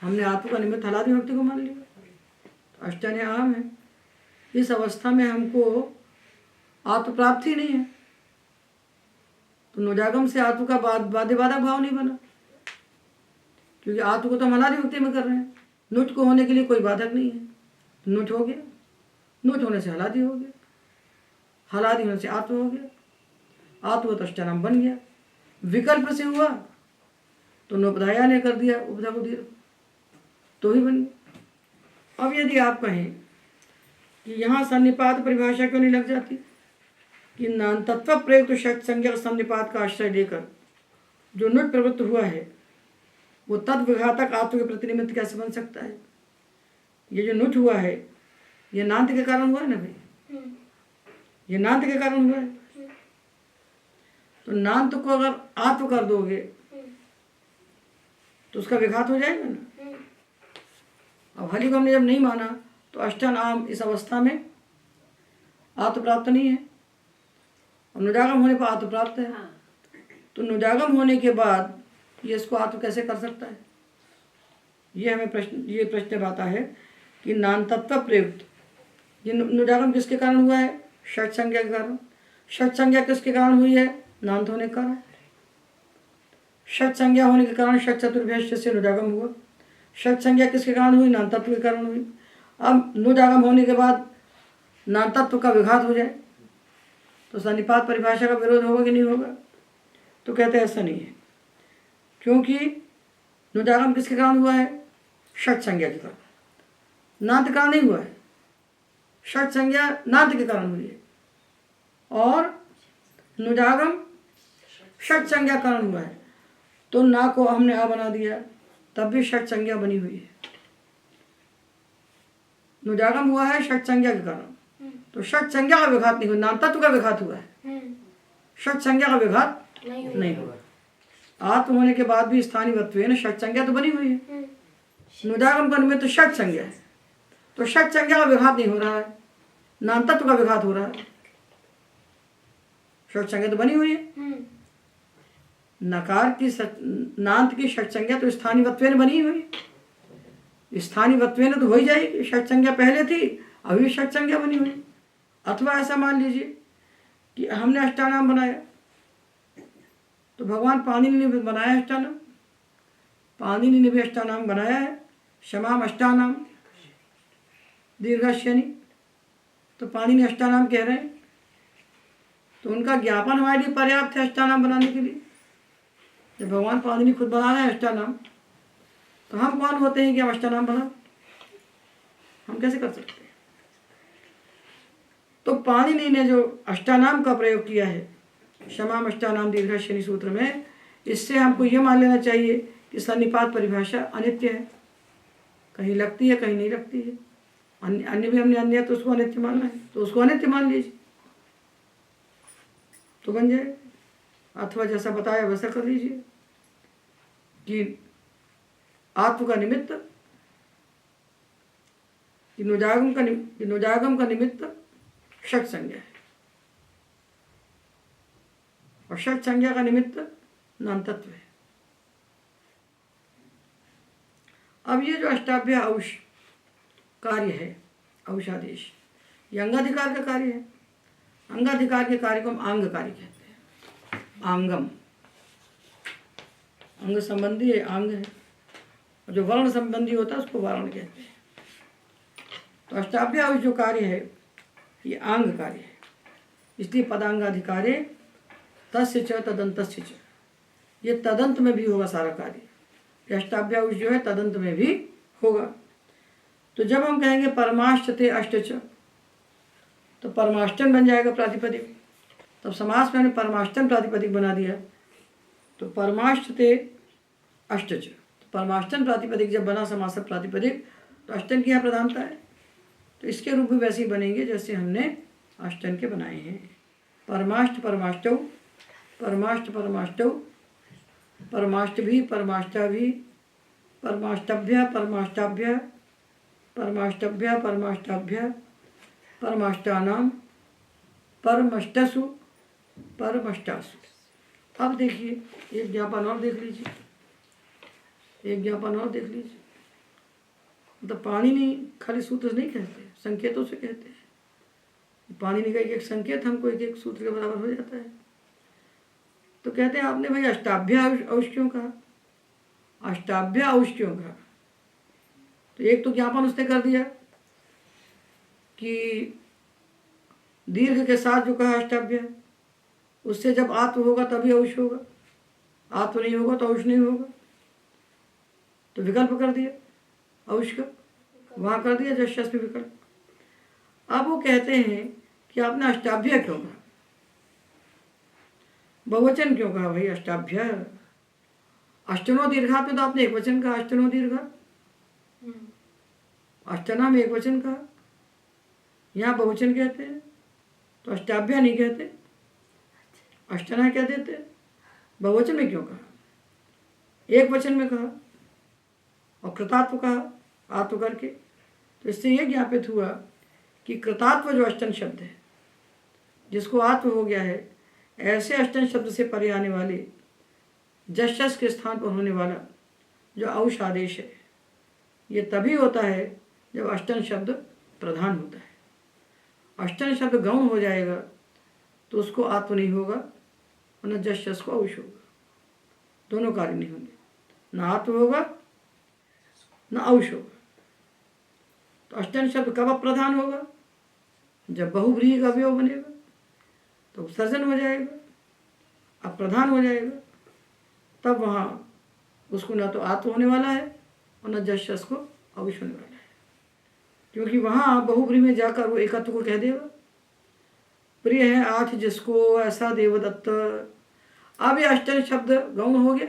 Speaker 2: हमने आत्म का निमित्त हलादि भक्ति को मान लिया, तो अष्टन आम है। इस अवस्था में हमको आत्म प्राप्ति ही नहीं है, तो नुजागम से आत्म का बाध्य बाधक भाव नहीं बना, क्योंकि आत्म को तो हम हलादि भक्ति में कर रहे हैं। नुट को होने के लिए कोई बाधक नहीं है। नुट हो गया, नुट होने से हलादि हो गया, हलादि होने से आत्म हो गया, आत्म तो अष्टानाम बन गया। विकल्प से हुआ तो नोपधाया ने कर दिया उपधा को दीर्घ, तो ही बन गया। अब यदि आप कहें कि यहाँ सन्निपात परिभाषा क्यों नहीं लग जाती कि नान तत्व प्रयुक्त षट संज्ञक सन्निपात का आश्रय लेकर जो नुट प्रवृत्त हुआ है वो तद विघातक आत्म के प्रतिनिमित्त कैसे बन सकता है? ये जो नुट हुआ है ये नांत के कारण हुआ है ना भाई, ये नांत के कारण हुआ है। तो नांत को अगर आत्म कर दोगे तो उसका विघात हो जाएगा ना। अब हली को हमने जब नहीं माना तो अष्टानाम इस अवस्था में आत्म प्राप्त नहीं है और नुजागम होने पर आत्म प्राप्त है। तो नुजागम होने के बाद ये इसको आत्म कैसे कर सकता है? ये हमें प्रश्न आता है कि नान तत्व प्रयुक्त ये नुजागम किसके कारण हुआ है? षट संज्ञा के कारण। षट संज्ञा किसके कारण हुई है? नांत होने के कारण। षट संज्ञा होने के कारण षट चतुर्भ्यास से नुजागम हुआ। षट संज्ञा किसके कारण हुई? नान तत्व के कारण हुई। अब नुजागम होने के बाद नान तत्व का विघात हो जाए तो सन्निपात परिभाषा का विरोध होगा कि नहीं होगा? तो कहते हैं ऐसा नहीं है, क्योंकि नुजागम किसके कारण हुआ है? षट संज्ञा के कारण। नांत कारण नहीं हुआ है, षट संज्ञा नांत के कारण हुई है और नुजागम षट संज्ञा कारण हुआ है। तो ना को हमने आ बना दिया तब भी षट संज्ञा बनी हुई है। नुजागम हुआ है षट संज्ञा के कारण, तो षट संज्ञा का विघात नहीं हुआ, नाम तत्व का विघात हुआ है, षट संज्ञा का विघात नहीं हुआ। आत्म होने के बाद भी स्थानीय वत्व है ना, षट संज्ञा तो बनी हुई है। नुजागम का निमित्त तो षट संज्ञा है, तो षट संज्ञा का विघात नहीं हो रहा है, नाम तत्व का विघात हो रहा है। षट संज्ञा तो बनी हुई है। नकार की नांत की षट संज्ञा तो स्थानीय वत्वेन बनी हुई, स्थानीय वत्वेन तो हो ही जाएगी। षट संज्ञा पहले थी, अभी षट संज्ञा बनी हुई। अथवा ऐसा मान लीजिए कि हमने अष्टानाम बनाया, तो भगवान पाणिनि ने भी बनाया अष्टानाम, पाणिनि ने भी अष्टानाम बनाया है, क्षमाम अष्टानाम दीर्घश्यनि, तो पाणिनि अष्टानाम कह रहे हैं। तो उनका ज्ञापन हमारे लिए पर्याप्त है अष्टानाम बनाने के लिए। जब भगवान पाणिनि खुद बना रहे हैं अष्टानाम, तो हम कौन होते हैं कि हम अष्टानाम बना? हम कैसे कर सकते हैं? तो पाणिनि ने जो अष्टानाम का प्रयोग किया है क्षमाम अष्टानाम दीर्घश्यनि सूत्र में, इससे हमको ये मान लेना चाहिए कि सन्निपात परिभाषा अनित्य है, कहीं लगती है कहीं नहीं लगती है। अन्य भी हमने अन्य तो उसको अनित्य मानना है, तो उसको अनित्य मान लीजिए तो बन जाए। अथवा जैसा बताया वैसा कर लीजिए कि आत्म का निमित्त कि नुजागम का निमित्त षट संज्ञा है और षट संज्ञा का निमित्त नाम तत्व है। अब ये जो अष्टाभ्य औष कार्य है, औषादेश, ये अंगाधिकार का कार्य है। अंगाधिकार के कार्य को हम आंग कार्य कहते हैं। आंगम अंग संबंधी है, आंग है, और जो वर्ण संबंधी होता है उसको वर्ण कहते हैं। तो अष्टाभ्य औष जो कार्य है ये आंग कार्य है, इसलिए पदांगाधिकारे तस्य च तदंतस्य च, ये तदंत में भी होगा सारा कार्य। अष्टाभ्य औष जो है तदंत में भी होगा। तो जब हम कहेंगे परमाष्टते अष्ट च, तो परमाष्टन बन जाएगा प्रातिपदिक। तब समास में हमने परमाष्टन प्रातिपदिक बना दिया, तो परमाष्टते अष्ट च, तो परमाष्टन प्रातिपदिक जब बना समास प्रातिपदिक, तो अष्टन की यहाँ प्रधानता है, तो इसके रूप में वैसे ही बनेंगे जैसे हमने अष्टन के बनाए हैं। परमाष्ट परमाष्टौ, परमाष्ट परमाष्टौ, परमाष्टभि परमाष्टाभि, परमाष्टभ्य परमाष्टाभ्य, परमाष्टभ्य परमाष्टाभ्य, परमाष्टानाम, परमष्टसु परमष्टासु। अब देखिए एक ज्ञापन और देख लीजिए, एक ज्ञापन और देख लीजिए। मतलब पाणिनि खाली सूत्र नहीं कहते, संकेतों से कहते हैं। पाणिनि का एक एक संकेत हमको एक एक सूत्र के बराबर हो जाता है। तो कहते हैं आपने भाई अष्टाभ्य औष क्यों कहा, अष्टाभ्य औष क्यों कहा? तो एक तो ज्ञापन उसने कर दिया कि दीर्घ के साथ जो कहा अष्टाभ्य, उससे जब आत्म होगा तभी औष होगा, आत्म नहीं होगा तो औष नहीं होगा, तो विकल्प कर दिया औष का। वहाँ कर दिया जश्यस पे विकल्प। अब वो कहते हैं कि आपने अष्टाभ्य क्यों कहा, बहुवचन क्यों कहा भाई अष्टाभ्य? अष्टनो दीर्घात में तो आपने एक वचन कहा, अष्टनो दीर्घात, अष्टना में एक वचन कहा, यहाँ बहुवचन कहते हैं तो अष्टाभ्य नहीं कहते, अष्टना कह देते। बहुवचन में क्यों कहा, एक वचन में कहा और कृतात्व कहा आत्व करके। तो इससे यह ज्ञापित हुआ कि कृतात्व जो अष्टन शब्द है जिसको आत्व हो गया है, ऐसे अष्टन शब्द से परे आने वाले जश्यस के स्थान पर होने वाला जो औश आदेश है, ये तभी होता है जब अष्टन शब्द प्रधान होता है। अष्टन शब्द गौण हो जाएगा तो उसको आत्व नहीं होगा और न जश्यस को औश होगा, दोनों कार्य नहीं होंगे, न आत्व होगा न औश होगा। तो अष्टन शब्द कब अप्रधान होगा, जब बहुव्रीहि का अवयव बनेगा तो उपसर्जन हो जाएगा, अप्रधान हो जाएगा, तब वहाँ उसको न तो आत्व होने वाला है और न जश्यस को औश होने वाला है, क्योंकि वहाँ बहुव्रीहि में जाकर वो एकत्व को कह देगा। प्रिय है आठ जिसको ऐसा देवदत्त, अब ये अष्टन शब्द गौण हो गया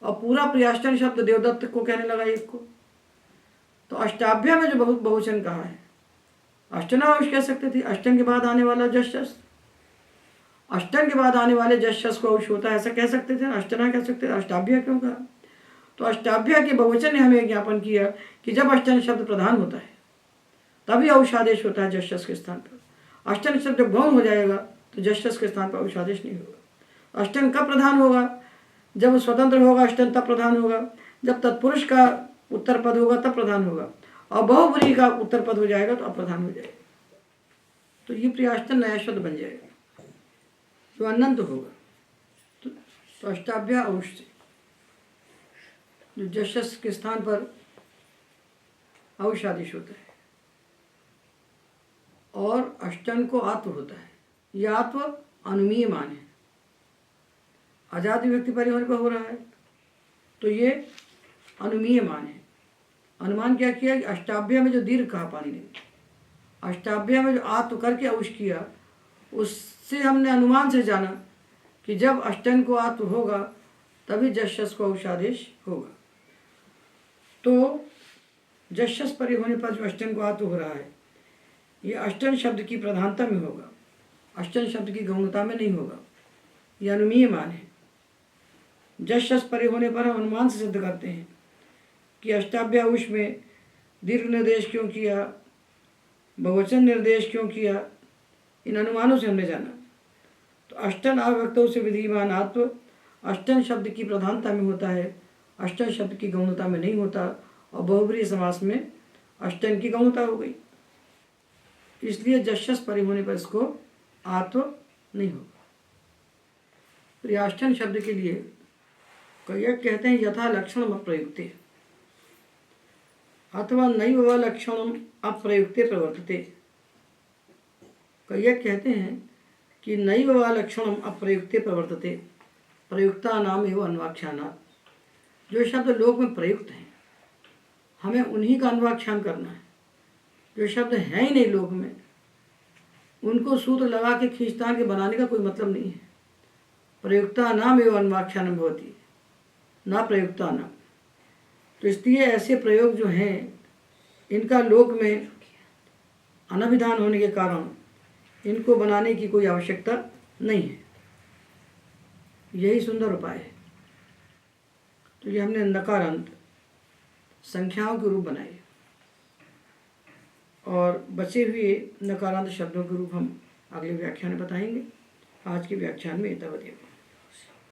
Speaker 2: और पूरा प्रियाष्टन शब्द देवदत्त को कहने लगा एक को। तो अष्टाभ्य में जो बहुवचन कहा है, अष्टनावश कह सकते थे, अष्टन के बाद आने वाला जश्यस, अष्टन के बाद आने वाले जश्यस को औश होता है ऐसा कह सकते थे, अष्टना कह सकते थे, अष्टाभ्य क्यों कहा? तो अष्टाभ्य के बहुवचन ने हमें ज्ञापन किया कि जब अष्टन शब्द प्रधान होता है तभी औशादेश होता है जश्यस के स्थान पर। अष्टन शब्द जब गौण हो जाएगा तो जश्यस के स्थान पर औशादेश नहीं होगा। अष्टन कब प्रधान होगा, जब स्वतंत्र होगा अष्टन तब प्रधान होगा, जब तत्पुरुष का उत्तर पद होगा तब प्रधान होगा, और बहुव्रीहि का उत्तर पद हो जाएगा तो अप्रधान हो जाएगा। तो ये प्रियाष्टन नया शब्द बन जाएगा जो अनंत होगा। तो अष्टाभ्य औश से जो जश्यस के स्थान पर औशादेश होता है और अष्टन को आत्व होता है, यह आत्व अनुमीय मान है, आजाद व्यक्ति परिवहन पर हो रहा है तो ये अनुमीय मान है। अनुमान क्या किया कि अष्टाभ्य में जो दीर्घ कहा पानी ने, अष्टाभ्य में जो आत्व करके औश किया, उससे हमने अनुमान से जाना कि जब अष्टन को आत्व होगा तभी जश्यस को औशादेश होगा। तो जश्यस परे होने पर जो अष्टन को आत्व हो रहा है ये अष्टन शब्द की प्रधानता में होगा, अष्टन शब्द की गौणता में नहीं होगा, ये अनुमीय मान है। जश्यस परे होने पर हम अनुमान से सिद्ध करते हैं कि अष्टाभ्य औश में दीर्घ निर्देश क्यों किया, बहुवचन निर्देश क्यों किया, इन अनुमानों से हमने जाना। तो अष्टन अव्यक्तों से विधिमान आत्व अष्टन शब्द की प्रधानता में होता है, अष्टन शब्द की गौणता में नहीं होता, और बहुव्रीहि समास में अष्टन की गौणता हो गई, इसलिए जश्यस परे होने पर इसको आत्व नहीं होगा। प्रियाष्टन शब्द के लिए कैयक कहते हैं यथा लक्षणम अप्रयुक्ते अथवा नैव वा लक्षणम अप्रयुक्ते प्रवर्तते। कैयक कहते हैं कि नैव वा लक्षणम अप्रयुक्ते प्रवर्तते, प्रयुक्ता नाम एवं अन्वाख्यानात्। जो शब्द लोक में प्रयुक्त हैं हमें उन्हीं का अन्वाख्यान करना है, जो शब्द हैं ही नहीं लोक में उनको सूत्र लगा के खींचतान के बनाने का कोई मतलब नहीं है। प्रयुक्ता नाम एवं अन्वाख्यानम भवति ना प्रयुक्ता नाम। तो इसलिए ऐसे प्रयोग जो हैं इनका लोक में अनभिधान होने के कारण इनको बनाने की कोई आवश्यकता नहीं है, यही सुंदर उपाय है। तो ये हमने नकारांत संख्याओं के रूप बनाए और बचे हुए नकारांत शब्दों के रूप हम अगले व्याख्यान में बताएंगे। आज के व्याख्यान में इतना बताइए।